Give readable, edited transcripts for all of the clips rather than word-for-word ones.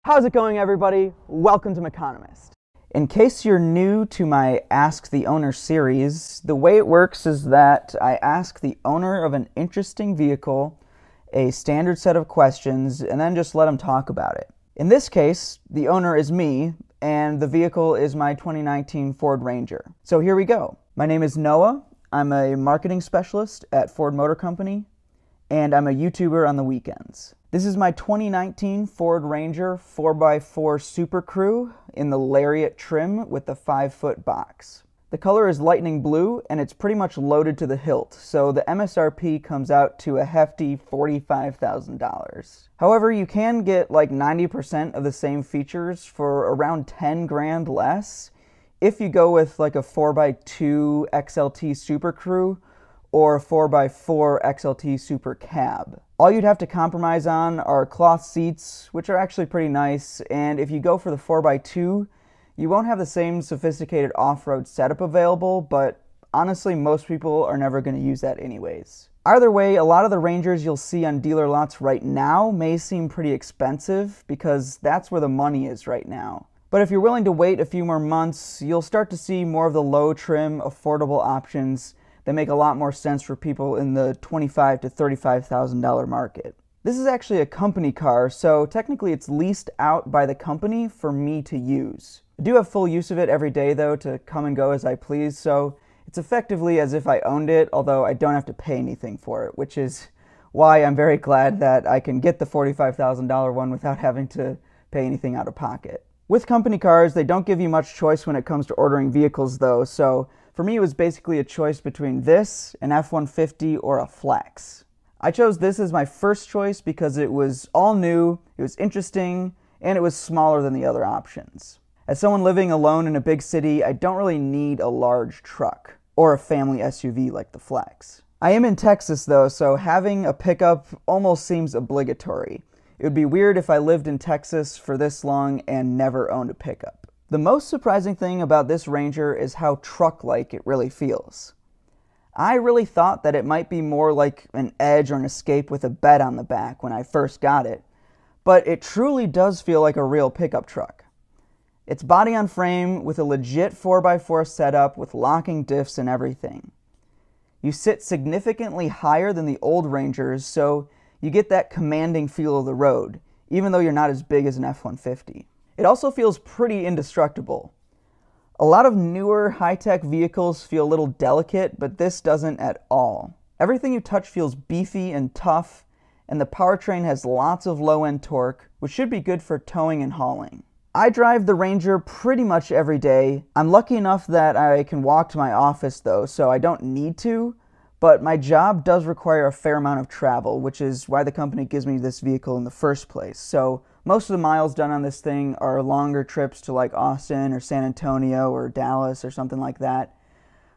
How's it going, everybody? Welcome to Meconomist. In case you're new to my Ask the Owner series, the way it works is that I ask the owner of an interesting vehicle a standard set of questions and then just let them talk about it. In this case, the owner is me, and the vehicle is my 2019 Ford Ranger. So here we go. My name is Noah. I'm a marketing specialist at Ford Motor Company, and I'm a YouTuber on the weekends. This is my 2019 Ford Ranger 4x4 Super Crew in the Lariat trim with the 5-foot box. The color is lightning blue and it's pretty much loaded to the hilt, so the MSRP comes out to a hefty $45,000. However, you can get like 90% of the same features for around 10 grand less if you go with like a 4x2 XLT Super Crew or a 4x4 XLT Super Cab. All you'd have to compromise on are cloth seats, which are actually pretty nice, and if you go for the 4x2, you won't have the same sophisticated off-road setup available, but honestly, most people are never going to use that anyways. Either way, a lot of the Rangers you'll see on dealer lots right now may seem pretty expensive because that's where the money is right now. But if you're willing to wait a few more months, you'll start to see more of the low-trim, affordable options that make a lot more sense for people in the $25,000 to $35,000 market. This is actually a company car, so technically it's leased out by the company for me to use. I do have full use of it every day though, to come and go as I please, so it's effectively as if I owned it, although I don't have to pay anything for it, which is why I'm very glad that I can get the $45,000 one without having to pay anything out of pocket. With company cars, they don't give you much choice when it comes to ordering vehicles though, so for me it was basically a choice between this, an F-150, or a Flex. I chose this as my first choice because it was all new, it was interesting, and it was smaller than the other options. As someone living alone in a big city, I don't really need a large truck or a family SUV like the Flex. I am in Texas though, so having a pickup almost seems obligatory. It would be weird if I lived in Texas for this long and never owned a pickup. The most surprising thing about this Ranger is how truck-like it really feels. I really thought that it might be more like an Edge or an Escape with a bed on the back when I first got it, but it truly does feel like a real pickup truck. It's body on frame with a legit 4x4 setup with locking diffs and everything. You sit significantly higher than the old Rangers, so you get that commanding feel of the road, even though you're not as big as an F-150. It also feels pretty indestructible. A lot of newer high-tech vehicles feel a little delicate, but this doesn't at all. Everything you touch feels beefy and tough, and the powertrain has lots of low-end torque, which should be good for towing and hauling. I drive the Ranger pretty much every day. I'm lucky enough that I can walk to my office though, so I don't need to, but my job does require a fair amount of travel, which is why the company gives me this vehicle in the first place. So most of the miles done on this thing are longer trips to like Austin or San Antonio or Dallas or something like that.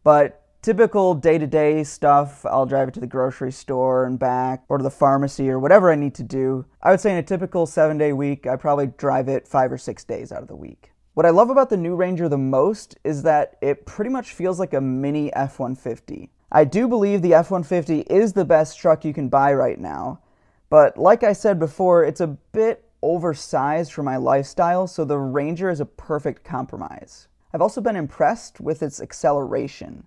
But typical day-to-day stuff, I'll drive it to the grocery store and back, or to the pharmacy, or whatever I need to do. I would say in a typical 7-day week, I probably drive it 5 or 6 days out of the week. What I love about the new Ranger the most is that it pretty much feels like a mini F-150. I do believe the F-150 is the best truck you can buy right now, but like I said before, it's a bit oversized for my lifestyle, so the Ranger is a perfect compromise. I've also been impressed with its acceleration.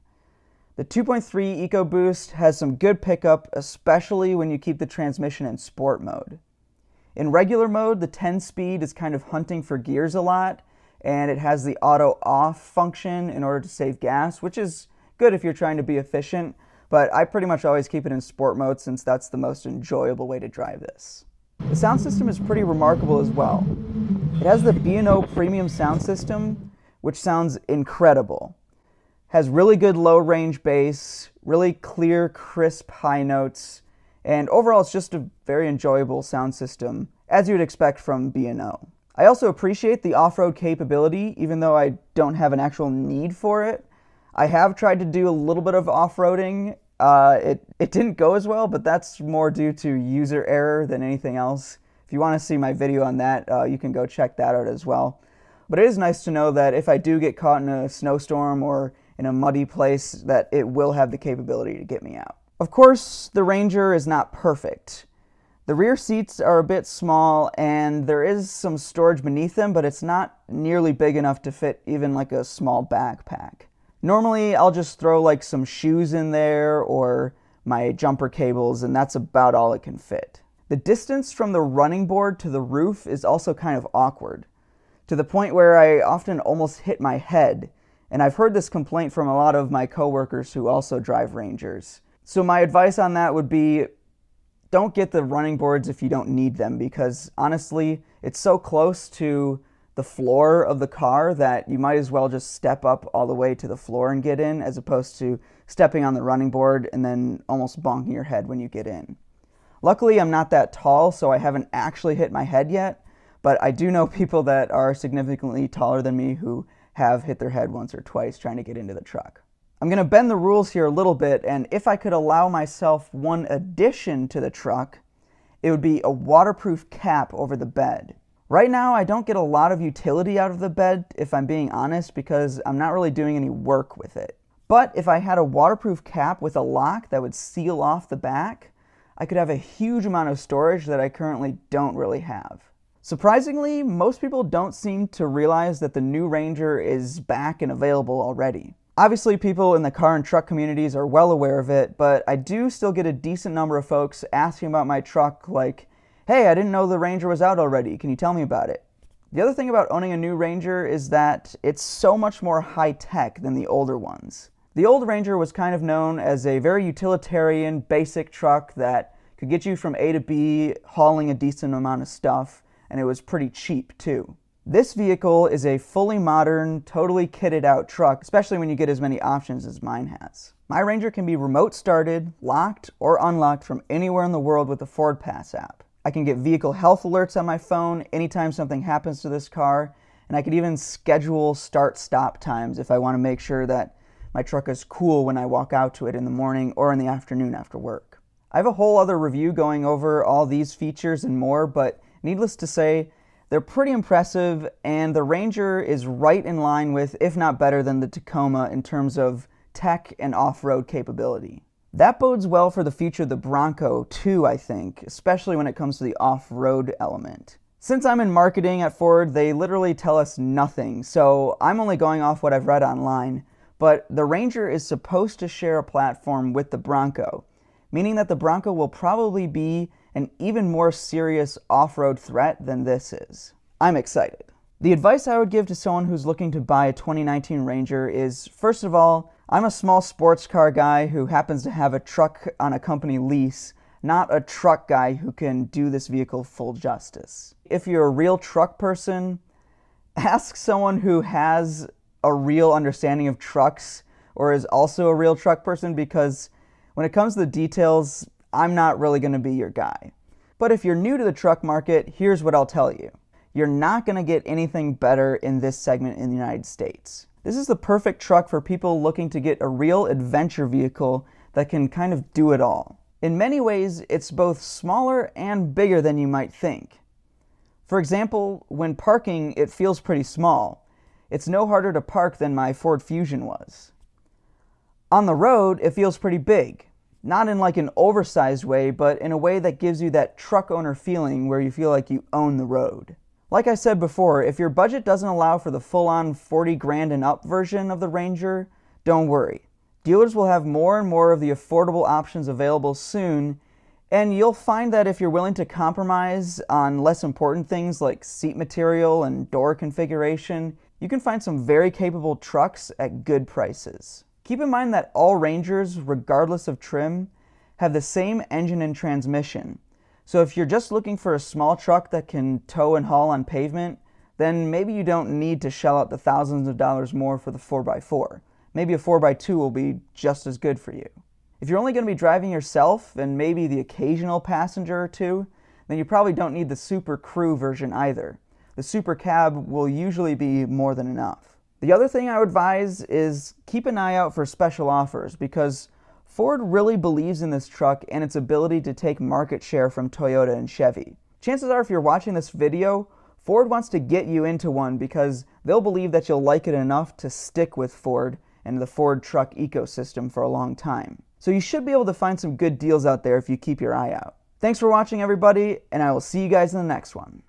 The 2.3 EcoBoost has some good pickup, especially when you keep the transmission in sport mode. In regular mode, the 10-speed is kind of hunting for gears a lot, and it has the auto off function in order to save gas, which is good if you're trying to be efficient, but I pretty much always keep it in sport mode since that's the most enjoyable way to drive this. The sound system is pretty remarkable as well. It has the B&O premium sound system, which sounds incredible. Has really good low range bass, really clear, crisp high notes, and overall it's just a very enjoyable sound system, as you'd expect from B&O. I also appreciate the off-road capability, even though I don't have an actual need for it. I have tried to do a little bit of off-roading. It didn't go as well, but that's more due to user error than anything else. If you want to see my video on that, you can go check that out as well. But it is nice to know that if I do get caught in a snowstorm or in a muddy place, that it will have the capability to get me out. Of course, the Ranger is not perfect. The rear seats are a bit small and there is some storage beneath them, but it's not nearly big enough to fit even like a small backpack. Normally I'll just throw like some shoes in there or my jumper cables, and that's about all it can fit. The distance from the running board to the roof is also kind of awkward, to the point where I often almost hit my head, and I've heard this complaint from a lot of my coworkers who also drive Rangers. So my advice on that would be, don't get the running boards if you don't need them, because honestly, it's so close to the floor of the car that you might as well just step up all the way to the floor and get in, as opposed to stepping on the running board and then almost bonking your head when you get in. Luckily, I'm not that tall, so I haven't actually hit my head yet, but I do know people that are significantly taller than me who have hit their head once or twice trying to get into the truck. I'm going to bend the rules here a little bit, and if I could allow myself one addition to the truck, it would be a waterproof cap over the bed. Right now, I don't get a lot of utility out of the bed, if I'm being honest, because I'm not really doing any work with it. But if I had a waterproof cap with a lock that would seal off the back, I could have a huge amount of storage that I currently don't really have. Surprisingly, most people don't seem to realize that the new Ranger is back and available already. Obviously, people in the car and truck communities are well aware of it, but I do still get a decent number of folks asking about my truck like, hey, I didn't know the Ranger was out already, can you tell me about it? The other thing about owning a new Ranger is that it's so much more high-tech than the older ones. The old Ranger was kind of known as a very utilitarian, basic truck that could get you from A to B, hauling a decent amount of stuff, and it was pretty cheap too. This vehicle is a fully modern, totally kitted out truck, especially when you get as many options as mine has. My Ranger can be remote started, locked, or unlocked from anywhere in the world with the Ford Pass app. I can get vehicle health alerts on my phone anytime something happens to this car, and I could even schedule start-stop times if I want to make sure that my truck is cool when I walk out to it in the morning or in the afternoon after work. I have a whole other review going over all these features and more, but needless to say, they're pretty impressive, and the Ranger is right in line with, if not better than, the Tacoma in terms of tech and off-road capability. That bodes well for the future of the Bronco too, I think, especially when it comes to the off-road element. Since I'm in marketing at Ford, they literally tell us nothing, so I'm only going off what I've read online. But the Ranger is supposed to share a platform with the Bronco, meaning that the Bronco will probably be an even more serious off-road threat than this is. I'm excited. The advice I would give to someone who's looking to buy a 2019 Ranger is, first of all, I'm a small sports car guy who happens to have a truck on a company lease, not a truck guy who can do this vehicle full justice. If you're a real truck person, ask someone who has a real understanding of trucks or is also a real truck person, because when it comes to the details, I'm not really going to be your guy. But if you're new to the truck market, here's what I'll tell you. You're not going to get anything better in this segment in the United States. This is the perfect truck for people looking to get a real adventure vehicle that can kind of do it all. In many ways, it's both smaller and bigger than you might think. For example, when parking, it feels pretty small. It's no harder to park than my Ford Fusion was. On the road, it feels pretty big. Not in like an oversized way, but in a way that gives you that truck owner feeling where you feel like you own the road. Like I said before, if your budget doesn't allow for the full-on 40 grand and up version of the Ranger, don't worry. Dealers will have more and more of the affordable options available soon, and you'll find that if you're willing to compromise on less important things like seat material and door configuration, you can find some very capable trucks at good prices. Keep in mind that all Rangers, regardless of trim, have the same engine and transmission. So if you're just looking for a small truck that can tow and haul on pavement, then maybe you don't need to shell out the thousands of dollars more for the 4x4. Maybe a 4x2 will be just as good for you. If you're only going to be driving yourself and maybe the occasional passenger or two, then you probably don't need the Super Crew version either. The Super Cab will usually be more than enough. The other thing I would advise is keep an eye out for special offers, because Ford really believes in this truck and its ability to take market share from Toyota and Chevy. Chances are if you're watching this video, Ford wants to get you into one because they'll believe that you'll like it enough to stick with Ford and the Ford truck ecosystem for a long time. So you should be able to find some good deals out there if you keep your eye out. Thanks for watching, everybody, and I will see you guys in the next one.